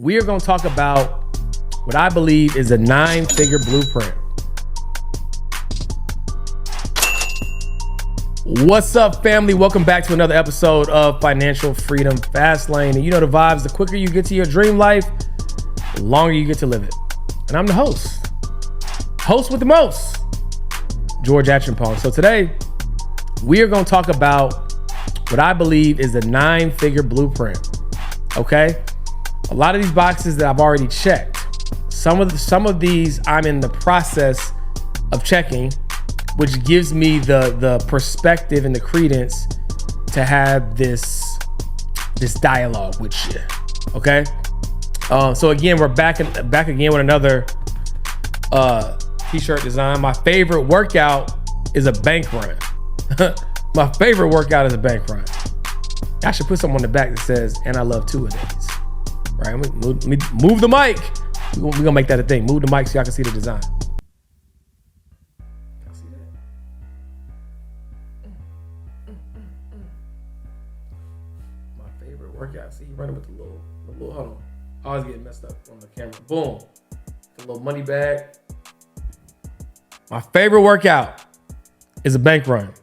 we are going to talk about what I believe is a 9-figure blueprint. What's up, family? Welcome back to another episode of Financial Freedom Fastlane. And you know the vibes, the quicker you get to your dream life, the longer you get to live it. And I'm the host with the most, George Atchinpong. So today, we are going to talk about what I believe is a 9-figure blueprint, okay? A lot of these boxes that I've already checked. Some of these I'm in the process of checking, which gives me the perspective and the credence to have this dialogue with you, okay? So again, we're back again with another t-shirt design. My favorite workout is a bank run. My favorite workout is a bank run. I should put something on the back that says, and I love two-a-days. Right, let me move the mic. We're gonna make that a thing. Move the mic so y'all can see the design. See that? My favorite workout. See, you running with the little hold on. I always get messed up on the camera. Boom. The little money bag. My favorite workout is a bank run.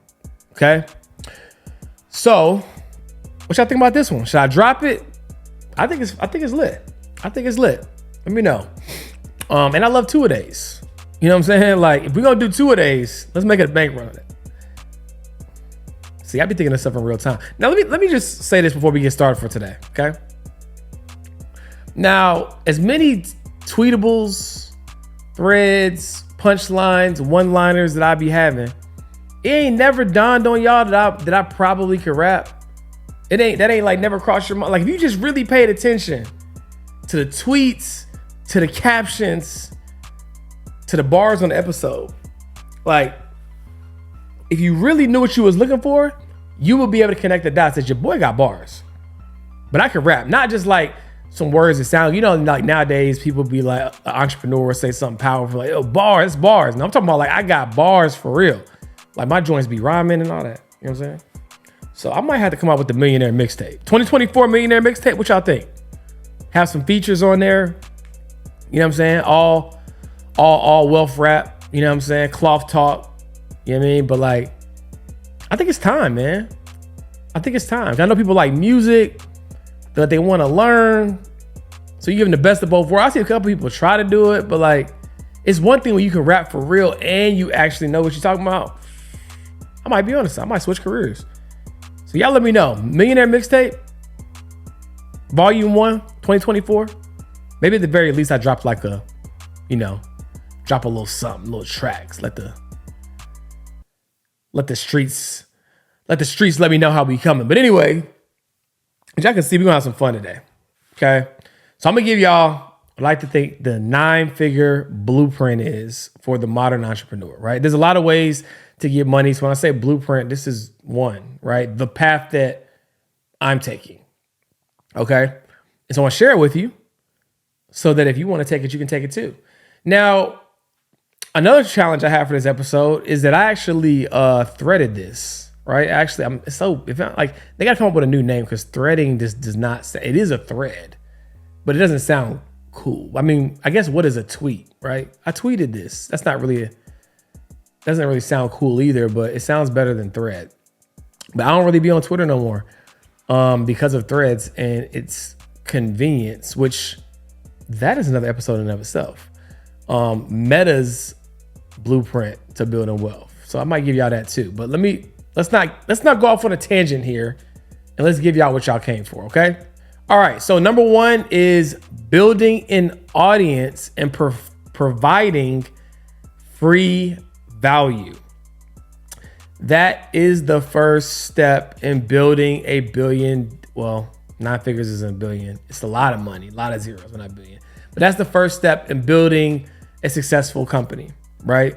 Okay. So, what y'all think about this one? Should I drop it? I think it's lit. Let me know. And I love two-a-days. You know what I'm saying? Like, if we're gonna do two-a-days, let's make it a bank run. See, I be thinking of stuff in real time. Now, let me just say this before we get started for today, okay? Now, as many tweetables, threads, punchlines, one-liners that I be having, it ain't never dawned on y'all that I probably could rap. That ain't like never crossed your mind. Like, if you just really paid attention to the tweets, to the captions, to the bars on the episode, like, if you really knew what you was looking for, you would be able to connect the dots that your boy got bars. But I could rap, not just like some words that sound, you know, like nowadays people be like, an entrepreneur say something powerful, like, oh, bars. And I'm talking about like, I got bars for real. Like, my joints be rhyming and all that. You know what I'm saying? So I might have to come out with the millionaire mixtape. 2024 millionaire mixtape. What y'all think? Have some features on there. You know what I'm saying? All wealth rap. You know what I'm saying? Cloth talk. You know what I mean? But like, I think it's time, man. I think it's time. I know people like music, that they want to learn. So you give them the best of both worlds. I see a couple people try to do it, but like, it's one thing when you can rap for real and you actually know what you're talking about. I might be honest. I might switch careers. So y'all let me know. Millionaire Mixtape, Volume 1, 2024. Maybe at the very least I drop like a, drop a little something, little tracks. Let the streets let me know how we coming. But anyway, as y'all can see, we're gonna have some fun today. Okay. So I'm gonna give y'all, I like to think the 9-figure blueprint is for the modern entrepreneur, right? There's a lot of ways to get money. So when I say blueprint, this is one, right? The path that I'm taking, okay? And so I want to share it with you so that if you want to take it, you can take it too. Now, another challenge I have for this episode is that I actually threaded this, right? Actually, they got to come up with a new name because threading just does not say, it is a thread, but it doesn't sound cool. I mean, I guess what is a tweet, right? I tweeted this. That's not really doesn't really sound cool either, but it sounds better than thread. But I don't really be on Twitter no more because of threads and its convenience, which that is another episode in and of itself. Meta's blueprint to building wealth. So I might give y'all that too. But let's not go off on a tangent here, and let's give y'all what y'all came for, okay? All right, so number one is building an audience and providing free value. That is the first step in building a billion. Well, 9 figures isn't a billion. It's a lot of money, a lot of zeros, but not a billion. But that's the first step in building a successful company, right?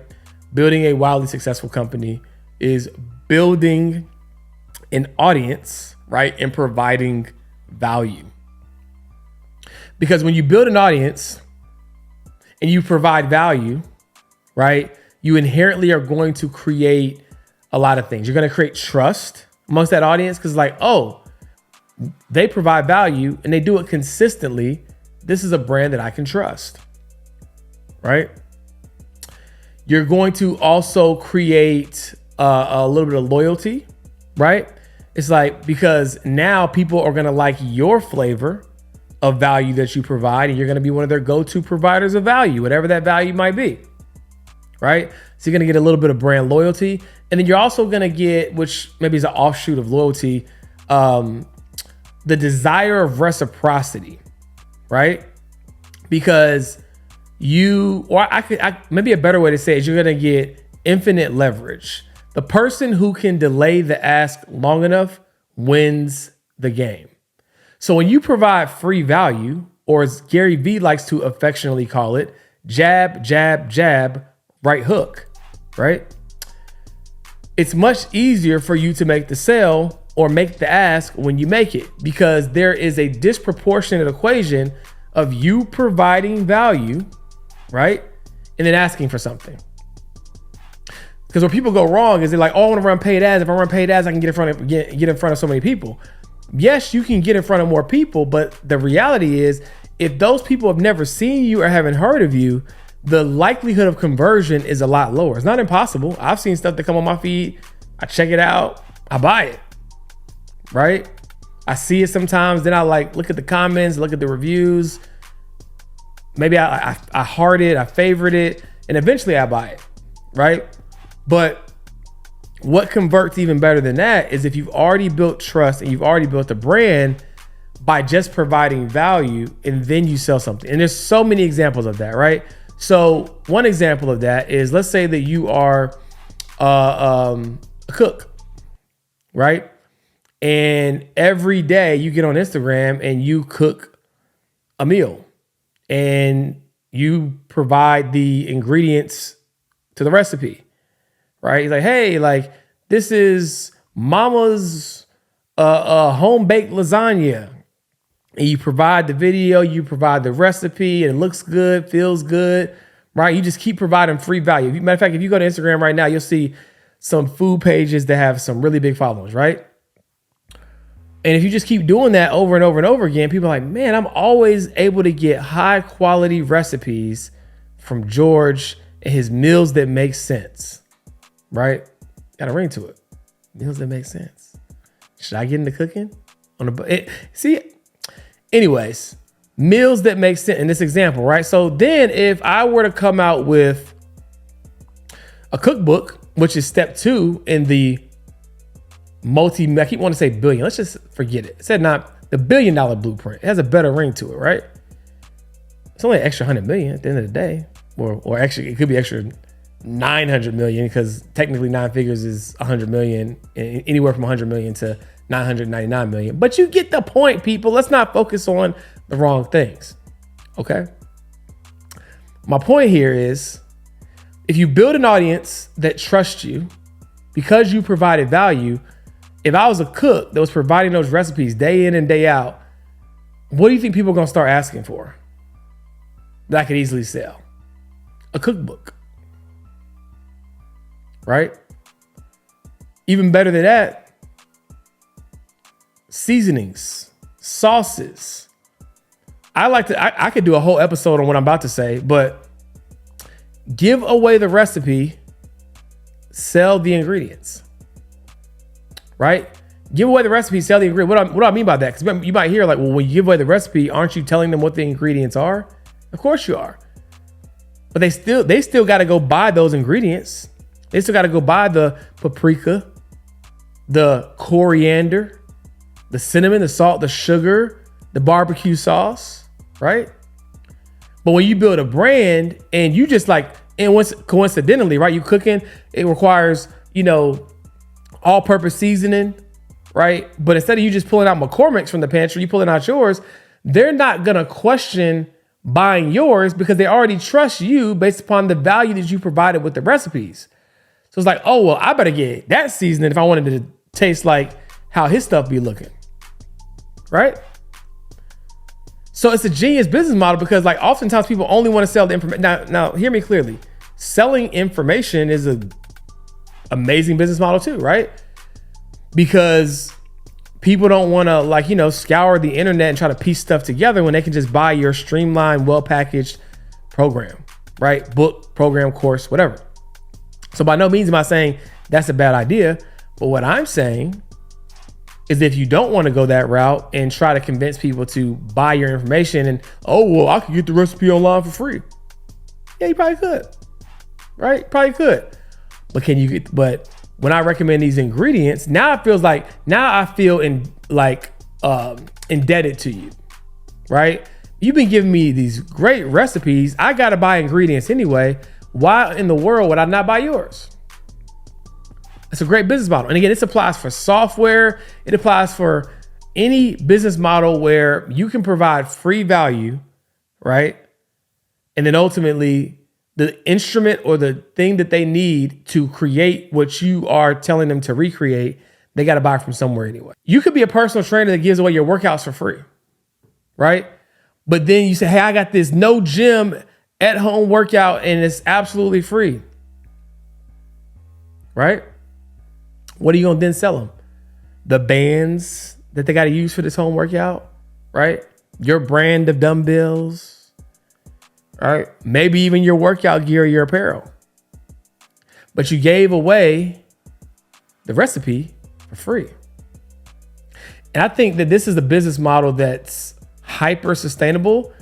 Building a wildly successful company is building an audience, right? And providing value. Because when you build an audience and you provide value, right? You inherently are going to create a lot of things. You're going to create trust amongst that audience because like, oh, they provide value and they do it consistently. this is a brand that I can trust, right? You're going to also create a little bit of loyalty, right? It's like, because now people are going to like your flavor of value that you provide, and you're going to be one of their go-to providers of value, whatever that value might be, right? So you're going to get a little bit of brand loyalty. And then you're also going to get, which maybe is an offshoot of loyalty, the desire of reciprocity, right? Because maybe a better way to say it is you're going to get infinite leverage. The person who can delay the ask long enough wins the game. So when you provide free value, or as Gary Vee likes to affectionately call it, jab, jab, jab, right hook, right? It's much easier for you to make the sale or make the ask when you make it, because there is a disproportionate equation of you providing value, right? And then asking for something. Because where people go wrong is they're like, oh, I want to run paid ads. If I run paid ads, I can get in front of so many people. Yes, you can get in front of more people, but the reality is, if those people have never seen you or haven't heard of you, the likelihood of conversion is a lot lower. It's not impossible. I've seen stuff that come on my feed. I check it out. I buy it, right? I see it sometimes. Then I look at the comments, look at the reviews. Maybe I heart it, I favorite it, and eventually I buy it, right? But what converts even better than that is if you've already built trust and you've already built a brand by just providing value, and then you sell something. And there's so many examples of that, right? So one example of that is, let's say that you are a cook, right? And every day you get on Instagram and you cook a meal and you provide the ingredients to the recipe, right? You're like, hey, this is mama's home baked lasagna. And you provide the video, you provide the recipe, and it looks good, feels good, right? You just keep providing free value. Matter of fact, if you go to Instagram right now, you'll see some food pages that have some really big followers, right? And if you just keep doing that over and over and over again, people are like, man, I'm always able to get high quality recipes from George and his meals that make sense, right? Got a ring to it. Meals that make sense. Should I get into cooking? Anyways, meals that make sense in this example, right? So then if I were to come out with a cookbook, which is step 2 in the I keep wanting to say billion. Let's just forget it. It said not the $1 billion blueprint. It has a better ring to it, right? It's only an extra 100 million at the end of the day. Or actually, it could be extra 900 million, because technically 9 figures is 100 million, anywhere from 100 million to 999 million. But you get the point, people. Let's not focus on the wrong things, okay? My point here is, if you build an audience that trusts you because you provided value, if I was a cook that was providing those recipes day in and day out, what do you think people are going to start asking for that I could easily sell? A cookbook, right? Even better than that, seasonings, sauces. I could do a whole episode on what I'm about to say, but give away the recipe, sell the ingredients, right? Give away the recipe, sell the ingredients. What do I mean by that? Because you might hear like, well, when you give away the recipe, aren't you telling them what the ingredients are? Of course you are. But they still got to go buy those ingredients. They still got to go buy the paprika, the coriander, the cinnamon, the salt, the sugar, the barbecue sauce, right? But when you build a brand and you just coincidentally, right? You cooking, it requires, all-purpose seasoning, right? But instead of you just pulling out McCormick's from the pantry, you pulling out yours, they're not going to question buying yours because they already trust you based upon the value that you provided with the recipes. So it's like, oh, well, I better get that seasoning if I wanted to taste like how his stuff be looking, right? So it's a genius business model because oftentimes people only want to sell the information. Now hear me clearly. Selling information is an amazing business model too, right? Because people don't want to scour the internet and try to piece stuff together when they can just buy your streamlined, well-packaged program, right? Book, program, course, whatever. So by no means am I saying that's a bad idea. But what I'm saying is if you don't want to go that route and try to convince people to buy your information and, I could get the recipe online for free. Yeah, you probably could, right? Probably could. But when I recommend these ingredients, now I feel indebted to you, right? You've been giving me these great recipes. I got to buy ingredients anyway. Why in the world would I not buy yours? It's a great business model. And again, this applies for software. It applies for any business model where you can provide free value, right? And then ultimately the instrument or the thing that they need to create what you are telling them to recreate, they got to buy from somewhere anyway. You could be a personal trainer that gives away your workouts for free, right? But then you say, hey, I got this no gym at home workout and it's absolutely free, right? What are you gonna then sell them? The bands that they got to use for this home workout, right? Your brand of dumbbells, right? Maybe even your workout gear, your apparel. But you gave away the recipe for free. And I think that this is a business model that's hyper sustainable.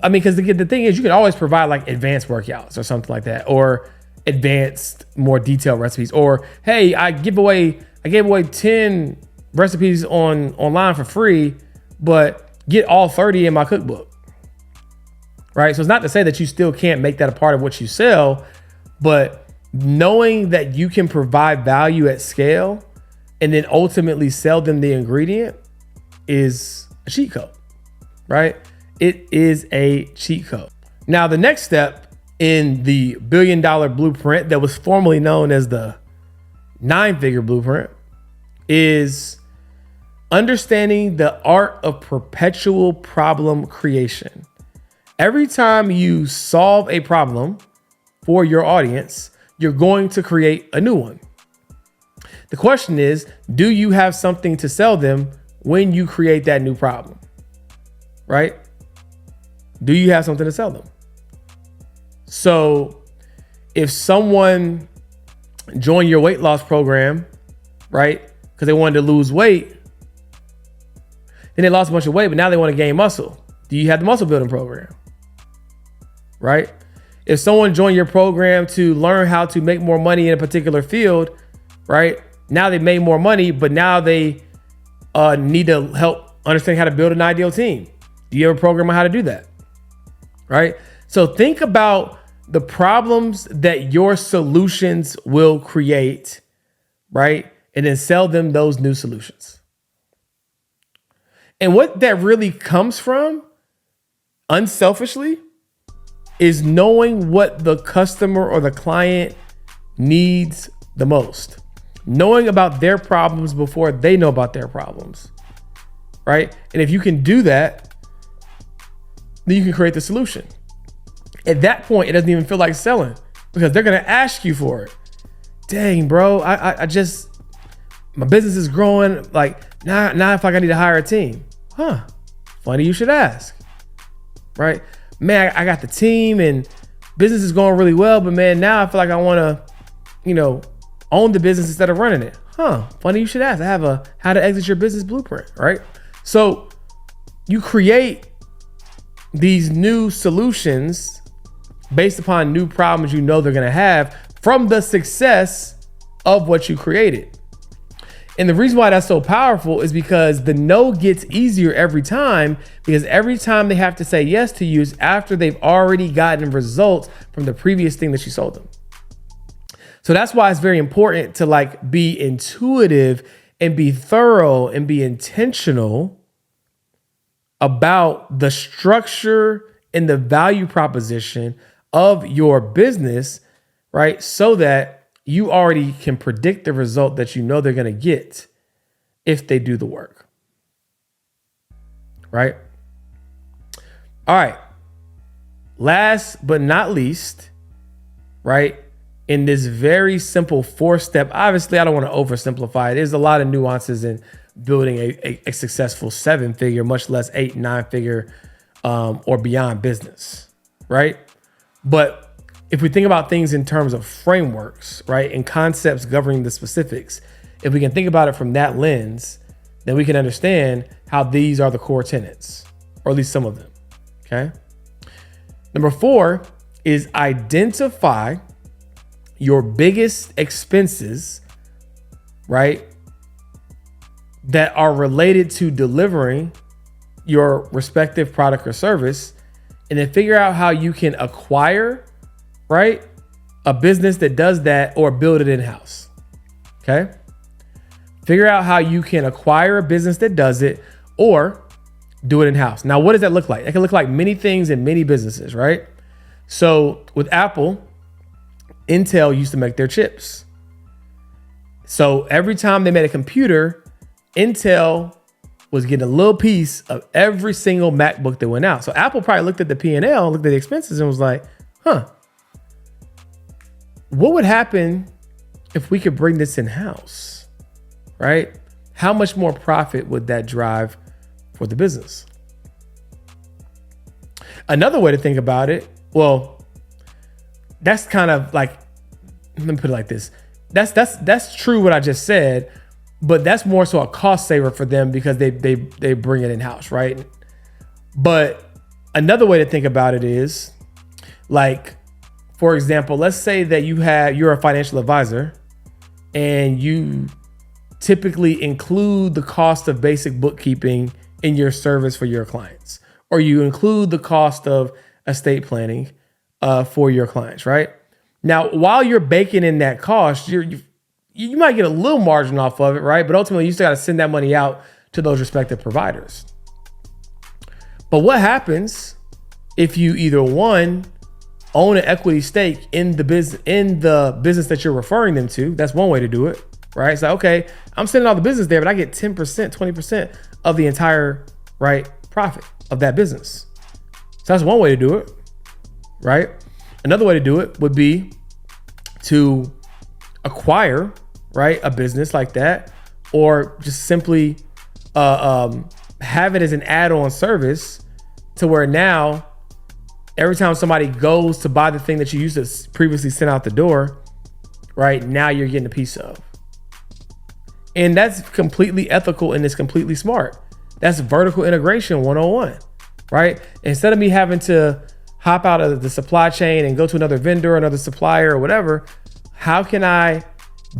I mean, because the thing is, you can always provide like advanced workouts or something like that, or advanced, more detailed recipes, or hey, I gave away 10 recipes online for free, but get all 30 in my cookbook. Right? So it's not to say that you still can't make that a part of what you sell, but knowing that you can provide value at scale and then ultimately sell them the ingredient is a cheat code, right? It is a cheat code. Now, the next step in the $1 billion blueprint that was formerly known as the 9-figure blueprint is understanding the art of perpetual problem creation. Every time you solve a problem for your audience, you're going to create a new one. The question is, do you have something to sell them when you create that new problem? Right? Do you have something to sell them? So if someone joined your weight loss program, right, because they wanted to lose weight, then they lost a bunch of weight, but now they want to gain muscle. Do you have the muscle building program? Right? If someone joined your program to learn how to make more money in a particular field, right? Now they made more money, but now they need to help understand how to build an ideal team. Do you have a program on how to do that? Right? So think about the problems that your solutions will create, right? And then sell them those new solutions. And what that really comes from, unselfishly, is knowing what the customer or the client needs the most. Knowing about their problems before they know about their problems, right? And if you can do that, then you can create the solution. At that point, it doesn't even feel like selling because they're going to ask you for it. Dang, bro, I just, my business is growing. Like now I feel like I need to hire a team. Huh? Funny you should ask, right? Man, I got the team and business is going really well, but man, now I feel like I want to, own the business instead of running it. Huh? Funny you should ask. I have a how to exit your business blueprint, right? So you create these new solutions based upon new problems you know they're going to have from the success of what you created. And the reason why that's so powerful is because the no gets easier every time, because every time they have to say yes to you is after they've already gotten results from the previous thing that you sold them. So that's why it's very important to be intuitive and be thorough and be intentional about the structure and the value proposition of your business, right? So that you already can predict the result that you know they're going to get if they do the work, right? All right. Last but not least, right? In this very simple 4-step, obviously I don't want to oversimplify it. There's a lot of nuances and building a successful 7-figure, much less 8, 9-figure or beyond business, right? But if we think about things in terms of frameworks, right, and concepts governing the specifics, if we can think about it from that lens, then we can understand how these are the core tenets, or at least some of them, okay? Number 4 is identify your biggest expenses, right, that are related to delivering your respective product or service, and then figure out how you can acquire, right, a business that does that or build it in-house, okay? Figure out how you can acquire a business that does it or do it in-house. Now, what does that look like? It can look like many things in many businesses, right? So with Apple, Intel used to make their chips. So every time they made a computer, Intel was getting a little piece of every single MacBook that went out. So Apple probably looked at the P&L, looked at the expenses and was like, what would happen if we could bring this in-house, right? How much more profit would that drive for the business? Another way to think about it, well, that's kind of like, let me put it like this. That's true what I just said, but that's more so a cost saver for them because they bring it in-house, right? But another way to think about it is, like, for example, let's say that you're a financial advisor and you typically include the cost of basic bookkeeping in your service for your clients, or you include the cost of estate planning for your clients, right? Now, while you're baking in that cost, you might get a little margin off of it, right? But ultimately, you still got to send that money out to those respective providers. But what happens if you either one, own an equity stake in the business that you're referring them to? That's one way to do it, right? So, okay, I'm sending all the business there, but I get 10%, 20% of the entire, right, profit of that business. So that's one way to do it, right? Another way to do it would be to acquire, right, a business like that, or just simply have it as an add-on service to where now every time somebody goes to buy the thing that you used to previously send out the door, right, now you're getting a piece of. And that's completely ethical and it's completely smart. That's vertical integration 101, right? Instead of me having to hop out of the supply chain and go to another vendor, another supplier or whatever, how can I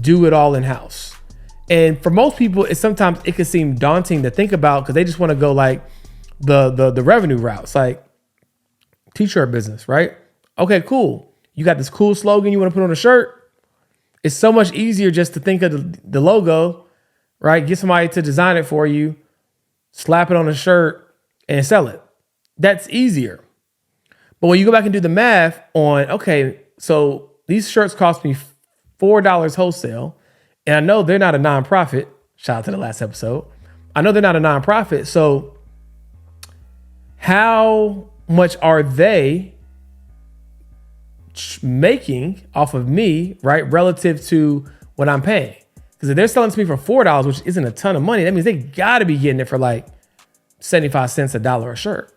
do it all in-house? And for most people, sometimes it can seem daunting to think about because they just want to go like the revenue routes, like t-shirt business, right? Okay, cool. You got this cool slogan you want to put on a shirt. It's so much easier just to think of the logo, right? Get somebody to design it for you, slap it on a shirt and sell it. That's easier. But when you go back and do the math on, okay, so these shirts cost me $4 wholesale, and I know they're not a nonprofit. Shout out to the last episode. I know they're not a nonprofit. So how much are they making off of me, right, relative to what I'm paying? Because if they're selling to me for $4, which isn't a ton of money, that means they got to be getting it for like 75 cents a dollar a shirt,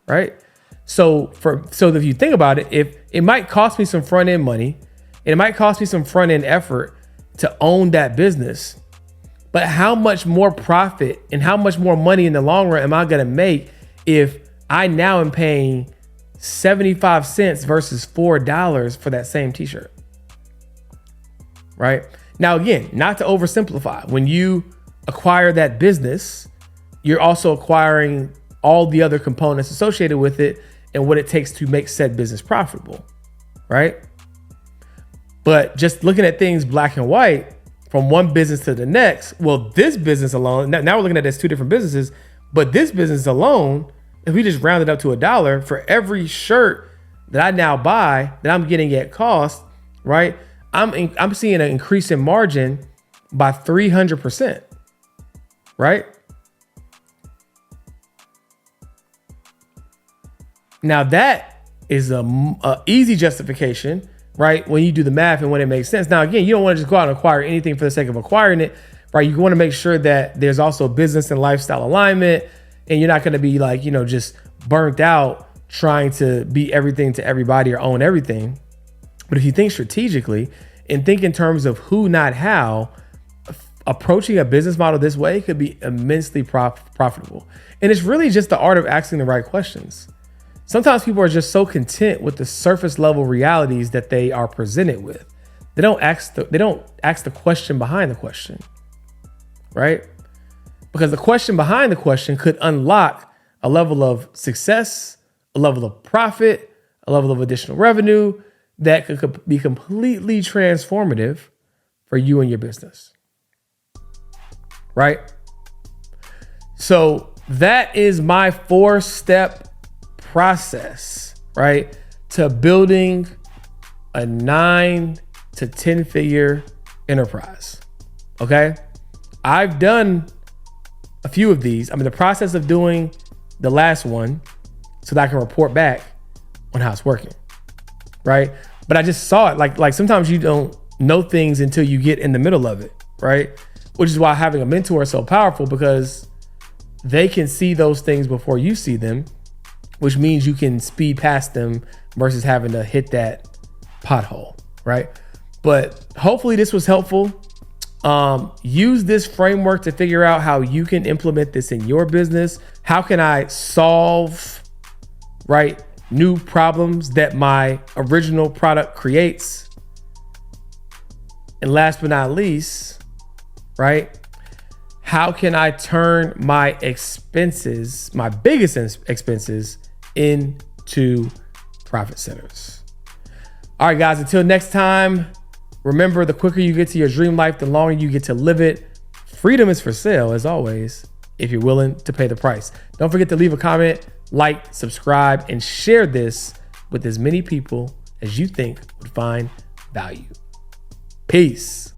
right? So if you think about it, if it might cost me some front end money, and it might cost me some front end effort to own that business, but how much more profit and how much more money in the long run am I going to make if I now am paying 75 cents versus $4 for that same t-shirt, right? Now, again, not to oversimplify, when you acquire that business, you're also acquiring all the other components associated with it and what it takes to make said business profitable, right? But just looking at things black and white from one business to the next, well, this business alone, now we're looking at it as two different businesses, but this business alone, if we just round it up to $1 for every shirt that I now buy that I'm getting at cost, right? I'm seeing an increase in margin by 300%, right? Now that is a easy justification, right? When you do the math and when it makes sense. Now, again, you don't want to just go out and acquire anything for the sake of acquiring it, right? You want to make sure that there's also business and lifestyle alignment, and you're not going to be like, just burnt out trying to be everything to everybody or own everything. But if you think strategically and think in terms of who, not how, approaching a business model this way could be immensely profitable. And it's really just the art of asking the right questions. Sometimes people are just so content with the surface level realities that they are presented with. They don't ask the question behind the question, right? Because the question behind the question could unlock a level of success, a level of profit, a level of additional revenue that could be completely transformative for you and your business, right? So that is my 4-step process, right, to building a 9 to 10 figure enterprise. Okay. I've done a few of these. I'm in the process of doing the last one so that I can report back on how it's working. Right. But I just saw it like sometimes you don't know things until you get in the middle of it. Right. Which is why having a mentor is so powerful, because they can see those things before you see them, which means you can speed past them versus having to hit that pothole. Right. But hopefully this was helpful. Use this framework to figure out how you can implement this in your business. How can I solve, right, new problems that my original product creates? And last but not least, right, how can I turn my expenses, my biggest expenses, into profit centers? All right, guys, until next time, remember, the quicker you get to your dream life, the longer you get to live it. Freedom is for sale, as always, if you're willing to pay the price. Don't forget to leave a comment, like, subscribe, and share this with as many people as you think would find value. Peace.